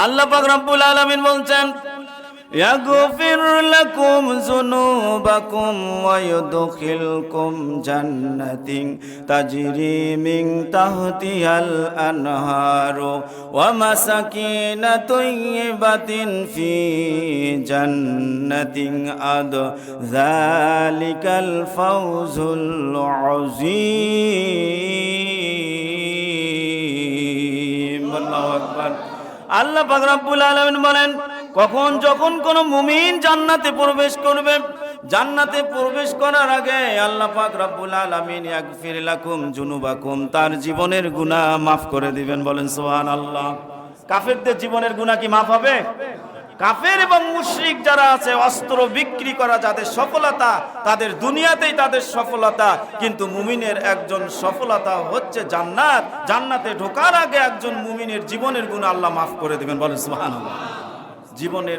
আল্লাহ পাক রব্বুল আলামিন বলছেন, ইয়াগফির লাকুম যুনুবাকুম ওয়া ইউদখিলকুম জান্নাতিন তাজরি মিন তাহতিহাল আনহারু ওয়া মাসাকিন তাইয়্যিবাতিন ফি জান্নাতিন আদ যালিকাল ফাওজুল আযীম। আল্লাহু আকবার। আল্লাহ পাক রব্বুল আলামিন বলেন, কখন যখন কোন মুমিন জান্নাতে প্রবেশ করবে, জান্নাতে প্রবেশ করার আগে আল্লাহ পাক রব্বুল আলামিন ইয়াগফির লাকুম যুনুবাকুম, তার জীবনের গুনাহ মাফ করে দিবেন। বলেন সুবহানাল্লাহ। কাফেরদের জীবনের গুনাহ কি মাফ হবে? কাফের এবং মুশরিক যারা আছে, অস্ত্র বিক্রি করা যাদের সফলতা, তাদের দুনিয়াতেই তাদের সফলতা, কিন্তু মুমিনের একজন সফলতা হচ্ছে জান্নাত। জান্নাতে ঢোকার আগে একজন মুমিনের জীবনের গুনাহ আল্লাহ মাফ করে দিবেন। বলেন সুবহানাল্লাহ। জীবনের